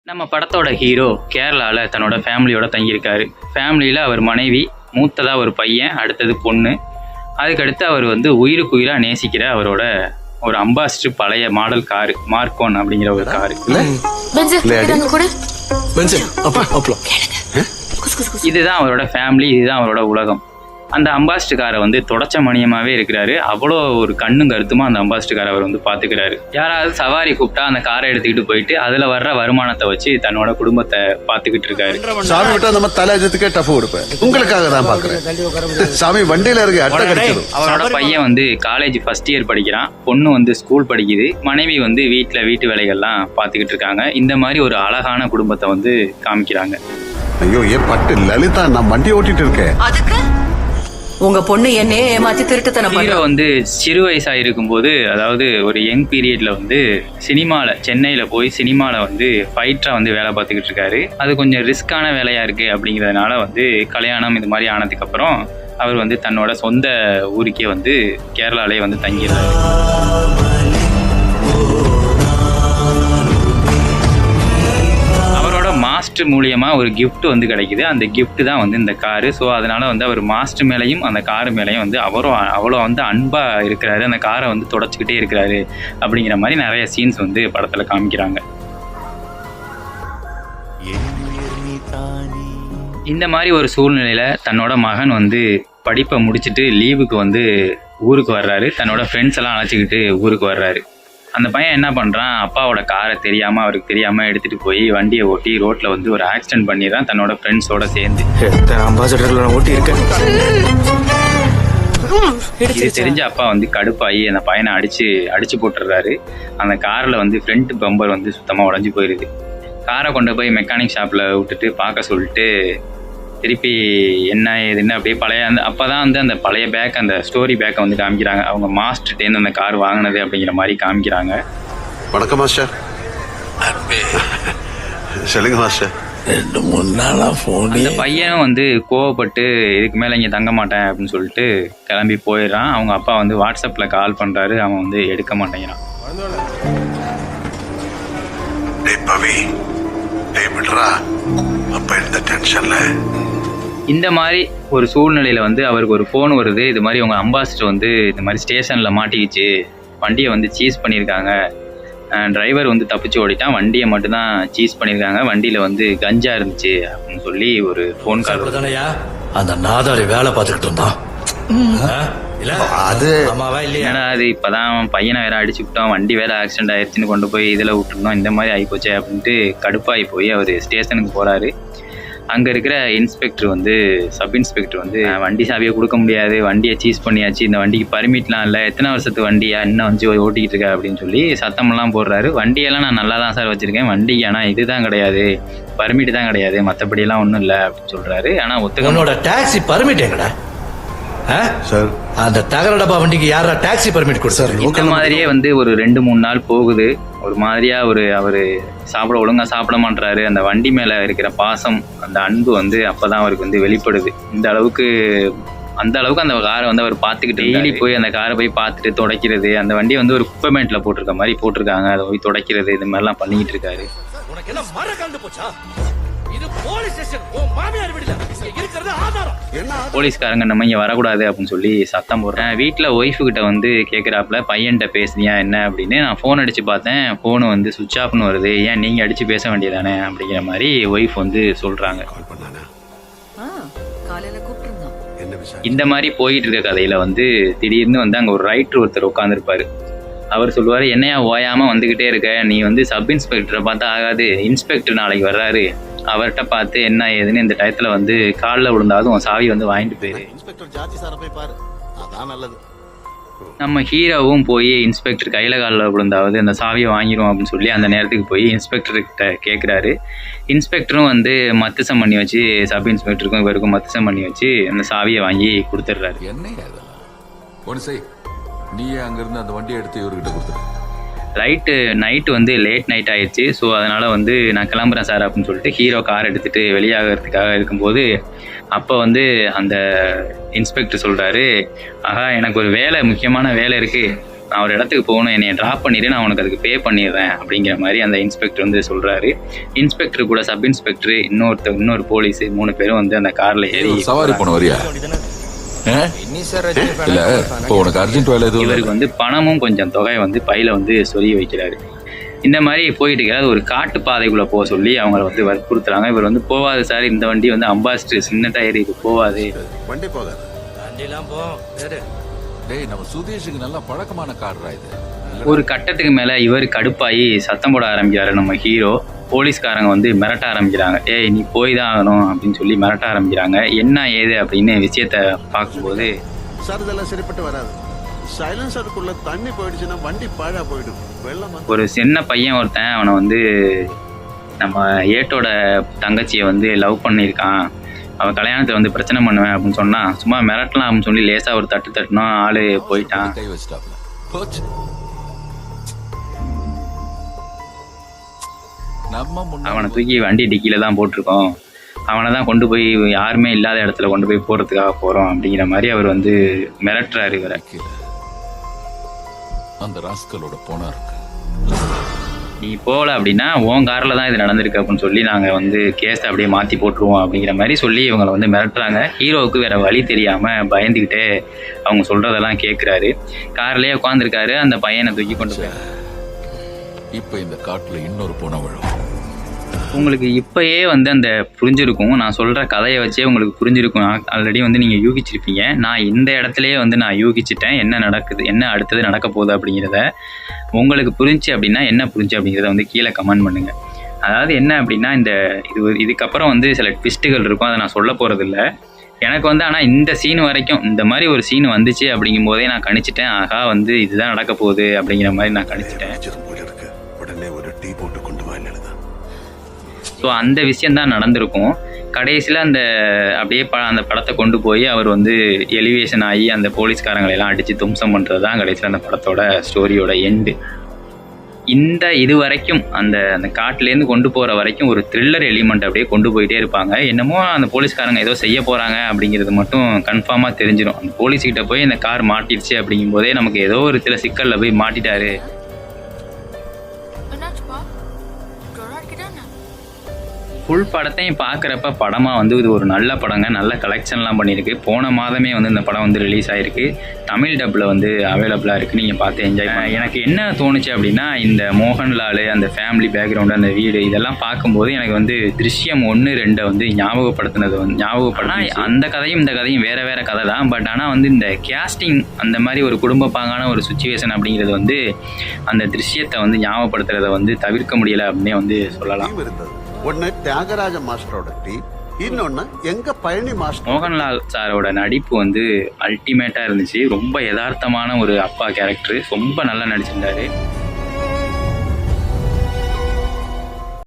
நம்ம படத்தோட ஹீரோ கேரளாவில் தன்னோட ஃபேமிலியோட தங்கியிருக்காரு. ஃபேமிலியில் அவர் மனைவி, மூத்ததாக ஒரு பையன், அடுத்தது பொண்ணு. அதுக்கடுத்து அவர் உயிருக்கு உயிராக நேசிக்கிற அவரோட ஒரு அம்பாசிடர் பழைய மாடல் காரு, மார்க்கோன் அப்படிங்கிற ஒரு காரு. இதுதான் அவரோட ஃபேமிலி, இதுதான் அவரோட உலகம். அந்த அம்பாசிடர் காரை தொடச்ச மணியமாகவே இருக்கிறாரு. அவ்வளோ ஒரு கண்ணும் கருத்துமா அந்த அம்பாசிடர் காரை அவர் பார்த்துக்கிறாரு. யாராவது சவாரி கூப்பிட்டா அந்த காரை எடுத்துக்கிட்டு போயிட்டு அதில் வர்ற வருமானத்தை வச்சு தன்னோட குடும்பத்தை பார்த்துக்கிட்டு இருக்காரு. சாமி விட்டா நம்ம தலையத்துக்கே டஃப் கொடுப்பேன், உங்களுக்காக தான் பார்க்குறேன். சாமி வண்டியில இருக்கு அட்டை கிடைச்சது. அவரோட பையன் காலேஜ் ஃபர்ஸ்ட் இயர் படிக்கிறான், பொண்ணு ஸ்கூல் படிக்குது, மனைவி வீட்டு வேலைகள்லாம் பார்த்துக்கிட்டு இருக்காங்க. இந்த மாதிரி ஒரு அழகான குடும்பத்தை காமிக்கிறாங்க. ஐயோ ஏ பட்டு லலிதா, நான் வண்டி ஓட்டிட்டு இருக்கேன். உங்க பொண்ணு என்னையே ஏமாத்தி திருட்டுத்தனம் ஹீரோ சிறு வயசா இருக்கும்போது, அதாவது ஒரு யங் பீரியட்ல சினிமாவில் சென்னையில் போய் சினிமாவில் ஃபைட்டரா வேலை பார்த்துக்கிட்டு இருக்காரு. அது கொஞ்சம் ரிஸ்கான வேலையா இருக்கு அப்படிங்கிறதுனால கல்யாணம் இது மாதிரி ஆனதுக்கு அப்புறம் அவர் தன்னோட சொந்த ஊருக்கே கேரளாலே தங்கிடுறாரு. மாஸ்டர் மூலியமா ஒரு கிஃப்ட் கிடைக்குது. அந்த கிஃப்ட் தான் இந்த காரு. ஸோ அதனால அவர் மாஸ்டர் மேலையும் அந்த காரு மேலையும் அவரும் அவ்வளோ அன்பா இருக்கிறாரு. அந்த காரை தொடச்சிக்கிட்டே இருக்கிறாரு அப்படிங்கிற மாதிரி நிறைய சீன்ஸ் படத்துல காமிக்கிறாங்க. இந்த மாதிரி ஒரு சூழ்நிலையில தன்னோட மகன் படிப்பை முடிச்சுட்டு லீவுக்கு ஊருக்கு வர்றாரு. தன்னோட ஃப்ரெண்ட்ஸ் எல்லாம் அழைச்சிக்கிட்டு ஊருக்கு வர்றாரு. அந்த பையன் என்ன பண்ணுறான், அப்பாவோட காரை அவருக்கு தெரியாமல் எடுத்துகிட்டு போய் வண்டியை ஓட்டி ரோட்டில் ஒரு ஆக்சிடென்ட் பண்ணிடுறான் தன்னோட ஃப்ரெண்ட்ஸோட சேர்ந்து. இது தெரிஞ்ச அப்பா கடுப்பாகி அந்த பையனை அடிச்சு போட்டுடுறாரு. அந்த காரில் ஃப்ரண்ட் பம்பர் சுத்தமாக உடஞ்சி போயிடுது. காரை கொண்டு போய் மெக்கானிக் ஷாப்பில் விட்டுட்டு பார்க்க சொல்லிட்டு திருப்பி என்ன ஏதுன்னு அப்படியே பழைய அப்போ தான் அந்த பழைய பேக், அந்த ஸ்டோரி பேக்கை காமிக்கிறாங்க. அவங்க மாஸ்டர்டேருந்து அந்த கார் வாங்கினது அப்படிங்கிற மாதிரி காமிக்கிறாங்க. வணக்கம் மாஸ்டர். சொல்லுங்க மாஸ்டர். அந்த பையனும் கோவப்பட்டு இதுக்கு மேலே இங்கே தங்க மாட்டேன் அப்படின்னு சொல்லிட்டு கிளம்பி போயிடுறான். அவங்க அப்பா வாட்ஸ்அப்பில் கால் பண்ணுறாரு, அவன் எடுக்க மாட்டேங்கிறான். இந்த மாதிரி ஒரு சூழ்நிலையில அவருக்கு ஒரு ஃபோன் வருது. இது மாதிரி உங்க அம்பாசிடர் இந்த மாதிரி ஸ்டேஷன்ல மாட்டிக்கிச்சு, வண்டியை சீஸ் பண்ணியிருக்காங்க, டிரைவர் தப்பிச்சு ஓடிட்டான், வண்டியை மட்டும்தான் சீஸ் பண்ணியிருக்காங்க, வண்டியில கஞ்சா இருந்துச்சு அப்படின்னு சொல்லி ஒரு ஃபோன் கால். அந்த நாதாரி வேலை பார்த்துக்கிட்டு இருந்தான். அது இப்பதான் பையனை வேற அடிச்சு விட்டோம், வண்டி வேற ஆக்சிடென்ட் ஆயிடுச்சுன்னு கொண்டு போய் இதுல விட்டுருந்தோம், இந்த மாதிரி ஆகிப்போச்சு அப்படின்ட்டு கடுப்பாகி போய் அவர் ஸ்டேஷனுக்கு போறாரு. அங்க இருக்கிற இன்ஸ்பெக்டர் சப் இன்ஸ்பெக்டர் வண்டி சாவியை கொடுக்க முடியாது, வண்டியை சீஸ் பண்ணியாச்சு, இந்த வண்டிக்கு பர்மிட்லாம் இல்லை, எத்தனை வருஷத்து வண்டியா இன்னும் ஓட்டிக்கிட்டு இருக்க அப்படின்னு சொல்லி சத்தமெல்லாம் போடுறாரு. வண்டியெல்லாம் நான் நல்லா தான் சார் வச்சிருக்கேன், வண்டிக்கு ஆனால் இதுதான் கிடையாது, பர்மிட் தான் கிடையாது, மற்றபடியெல்லாம் ஒன்றும் இல்லை அப்படின்னு சொல்றாரு. ஆனால் ஒத்துக்கனோட டாக்ஸி பர்மிட் எங்கடா சார்? அந்த தகர டப்பா வண்டிக்கு யாரா டாக்ஸி பர்மிட் கொடுத்தாரு? இந்த மாதிரியே ஒரு 2-3 நாள் போகுது. ஒரு மாதிரியா அவரு ஒழுங்கா சாப்பிட மாட்டாரு. அந்த வண்டி மேல இருக்கிற பாசம், அந்த அன்பு அப்பதான் அவருக்கு வெளிப்படுது. அந்த அளவுக்கு அந்த காரை அவர் பார்த்துக்கிட்டு டெய்லி போய் அந்த காரை போய் பார்த்துட்டு துடைக்கிறது, அந்த வண்டியை ஒரு குப்பைமேட்ல போட்டிருக்க மாதிரி போட்டிருக்காங்க, அதை போய் துடைக்கிறது, இது மாதிரிலாம் பண்ணிக்கிட்டு இருக்காரு. போலீஸ்காரங்க நம்ம இங்க வரக்கூடாது அப்படின்னு சொல்லி சத்தம் போடுறேன். வீட்டுல ஒய்ஃபு கிட்ட கேட்கிறாப்புல, பையன்கிட்ட பேசுனியா என்ன அப்படின்னு. நான் போன் அடிச்சு பார்த்தேன், போனு சுவிட்ச் ஆஃப்னு வருது, ஏன் நீங்க அடிச்சு பேச வேண்டியதானே அப்படிங்கிற மாதிரி ஒய்ஃப் சொல்றாங்க. இந்த மாதிரி போயிட்டு இருக்க கதையில திடீர்னு அங்க ஒரு ரைட்டர் ஒருத்தர் உட்காந்துருப்பாரு. அவர் சொல்லுவாரு, என்னையா ஓயாம வந்துகிட்டே இருக்க, நீ சப் இன்ஸ்பெக்டரை பார்த்தா ஆகாது, இன்ஸ்பெக்டர் நாளைக்கு வர்றாரு, அவர்கிட்ட பார்த்து என்ன ஏதுன்னு இந்த டயத்துல காலில் விழுந்தாலும் சாவி வாங்கிட்டு போயிரு. நம்ம ஹீரோவும் போய் இன்ஸ்பெக்டர் கையில காலில் விழுந்தாவது அந்த சாவியை வாங்கிடும் அப்படின்னு சொல்லி அந்த நேரத்துக்கு போய் இன்ஸ்பெக்டர்கிட்ட கேட்குறாரு. இன்ஸ்பெக்டரும் மத்திசம் பண்ணி வச்சு சப் இன்ஸ்பெக்டருக்கும் இவருக்கும் மத்திசம் பண்ணி வச்சு அந்த சாவியை வாங்கி கொடுத்துட்றாரு. நீ அங்கிருந்து அந்த வண்டியை எடுத்து இவர்கிட்ட கொடுத்துரு. நைட்டு லேட் நைட் ஆயிடுச்சு. ஸோ அதனால நான் கிளம்புறேன் சார் அப்படின்னு சொல்லிட்டு ஹீரோ கார் எடுத்துட்டு வெளியாகிறதுக்காக இருக்கும்போது அப்போ அந்த இன்ஸ்பெக்டர் சொல்றாரு, ஆஹா எனக்கு ஒரு முக்கியமான வேலை இருக்கு, நான் ஒரு இடத்துக்கு போகணும், என்னை ட்ராப் பண்ணிவிட்டு நான் உனக்கு அதுக்கு பே பண்ணிடுறேன் அப்படிங்கிற மாதிரி அந்த இன்ஸ்பெக்டர் வந்து சொல்கிறாரு. இன்ஸ்பெக்டர் கூட சப் இன்ஸ்பெக்டர் இன்னொரு போலீஸு 3 பேரும் வந்து அந்த காரில் ஏறி சவாரி போன வரியா இல்ல இப்போ உனக்கு அர்ஜென்ட் வேலை எதுவும் இவருக்கு வந்து பணமும் கொஞ்சம் தொகை வந்து பையில வந்து சொருகி வைக்கிறாரு. இந்த மாதிரி போயிட்டு இருக்கிறது ஒரு காட்டு பாதைக்குள்ளே போக சொல்லி அவங்கள வந்து வற்புறுத்துறாங்க. இவர் வந்து போவாது சார், இந்த வண்டி வந்து அம்பாசிடர் சின்ன டயர், இது போவாது. வண்டி போகாது. டேய் நம்ம சுதேஷுக்கு நல்லா பழக்கமான கார்டா இது. ஒரு கட்டத்துக்கு மேலே இவர் கடுப்பாகி சத்தம் போட ஆரம்பிக்கிறாரு நம்ம ஹீரோ. போலீஸ்காரங்க வந்து மிரட்ட ஆரம்பிக்கிறாங்க. ஏய் நீ போய் தான் ஆகணும் அப்படின்னு சொல்லி மிரட்ட ஆரம்பிக்கிறாங்க. என்ன ஏது அப்படின்னு விஷயத்த பார்க்கும்போது, சார் இதெல்லாம் சரிப்பட்டு வராது. சைலன்சருக்குள்ள தண்ணி போயிடுச்சுன்னா வண்டி பாழா போயிடும். வெள்ளம் ஒரு சின்ன பையன் ஒருத்தன் அவனை வந்து நம்ம ஏட்டோட தங்கச்சியை வந்து லவ் பண்ணியிருக்கான், அவன் கல்யாணத்தில் வந்து பிரச்சனை பண்ணுவேன் அப்படின்னு சொன்னான். சும்மா மிரட்டலாம் அப்படின்னு சொல்லி லேசாக ஒரு தட்டினோம், ஆள் போயிட்டான். கை வச்சிட்டாப்ல போச்சு. நம்ம அவனை தூக்கி வண்டி டிக்கியில் தான் போட்டிருக்கோம், அவனை தான் கொண்டு போய் யாருமே இல்லாத இடத்துல கொண்டு போய் போகிறதுக்காக போகிறோம் அப்படிங்கிற மாதிரி அவர் வந்து மிரட்டுறாரு இவரை. அந்த ராஸ்கலோட போனா இருக்கு, நீ போகல அப்படின்னா உன் காரில் தான் இது நடந்திருக்கு அப்படின்னு சொல்லி நாங்கள் வந்து கேஸை அப்படியே மாற்றி போட்டுருவோம் அப்படிங்கிற மாதிரி சொல்லி இவங்களை வந்து மிரட்டுறாங்க. ஹீரோவுக்கு வேறு வழி தெரியாமல் பயந்துக்கிட்டே அவங்க சொல்கிறதெல்லாம் கேட்குறாரு. கார்லேயே உட்காந்துருக்காரு. அந்த பையனை தூக்கி கொண்டு போய் இப்ப இந்த காட்டுல இன்னொரு போன விழும். உங்களுக்கு இப்போயே வந்து அந்த புரிஞ்சிருக்கும், நான் சொல்கிற கதையை வச்சே உங்களுக்கு புரிஞ்சிருக்கும். ஆல்ரெடி வந்து நீங்கள் யூகிச்சிருப்பீங்க. நான் இந்த இடத்துலையே வந்து நான் யூகிச்சிட்டேன் என்ன நடக்குது, என்ன அடுத்தது நடக்க போகுது அப்படிங்கிறத. உங்களுக்கு புரிஞ்சு அப்படின்னா என்ன புரிஞ்சு அப்படிங்கிறத வந்து கீழே கமெண்ட் பண்ணுங்கள். அதாவது என்ன அப்படின்னா, இதுக்கப்புறம் வந்து சில ட்விஸ்ட்டுகள் இருக்கும், அதை நான் சொல்ல போகிறதில்ல. எனக்கு வந்து ஆனால் இந்த சீன் வரைக்கும் இந்த மாதிரி ஒரு சீன் வந்துச்சு அப்படிங்கும் போதே நான் கணிச்சிட்டேன். ஆகா வந்து இதுதான் நடக்க போகுது அப்படிங்கிற மாதிரி நான் கணிச்சிட்டேன். உடனே ஒரு டீ போட்டு கொண்டு வா. ஸோ அந்த விஷயந்தான் நடந்திருக்கும். கடைசியில் அப்படியே அந்த படத்தை கொண்டு போய் அவர் வந்து எலிவேஷன் ஆகி அந்த போலீஸ்காரங்களெல்லாம் அடித்து தும்சம் பண்ணுறது தான் கடைசியில் அந்த படத்தோட ஸ்டோரியோட எண்டு. இது வரைக்கும் அந்த காட்டிலேருந்து கொண்டு போகிற வரைக்கும் ஒரு த்ரில்லர் எலிமெண்ட் அப்படியே கொண்டு போயிட்டே இருப்பாங்க. என்னமோ அந்த போலீஸ்காரங்க ஏதோ செய்ய போகிறாங்க அப்படிங்கிறது மட்டும் கன்ஃபார்மாக தெரிஞ்சிடும். அந்த போலீஸ்கிட்ட போய் இந்த கார் மாட்டிடுச்சு அப்படிங்கும் போதே நமக்கு ஏதோ ஒரு சில சிக்கலில் போய் மாட்டிட்டாரு. ஃபுல் படத்தையும் பார்க்குறப்ப படமாக வந்து இது ஒரு நல்ல படங்க, நல்ல கலெக்ஷன்லாம் பண்ணியிருக்கு. போன மாதமே வந்து இந்த படம் வந்து ரிலீஸ் ஆகிருக்கு. தமிழ் டப்பில் வந்து அவைலபிளாக இருக்குது, நீங்கள் பார்த்து என்ஜாய் பண்ண. எனக்கு என்ன தோணுச்சு அப்படின்னா, இந்த மோகன்லால் அந்த ஃபேமிலி பேக்ரவுண்டு, அந்த வீடு, இதெல்லாம் பார்க்கும்போது எனக்கு வந்து திருஷ்யம் 1, 2 வந்து ஞாபகப்படுத்தினா அந்த கதையும் இந்த கதையும் வேறு கதை தான். பட் ஆனால் வந்து இந்த கேஸ்டிங் அந்த மாதிரி ஒரு குடும்ப பாங்கான ஒரு சுச்சுவேஷன் அப்படிங்கிறது வந்து அந்த திருஷ்யத்தை வந்து ஞாபகப்படுத்துறதை வந்து தவிர்க்க முடியலை அப்படின்னே வந்து சொல்லலாம். ஒன்னு தியாகராஜ மாஸ்டரோட டீம், இன்னொன்னு எங்க பழனி மாஸ்டர். மோகன்லால் சாரோட நடிப்பு வந்து அல்டிமேட்டா இருந்துச்சு. ரொம்ப யதார்த்தமான ஒரு அப்பா கேரக்டர், ரொம்ப நல்லா நடிச்சிருந்தாரு.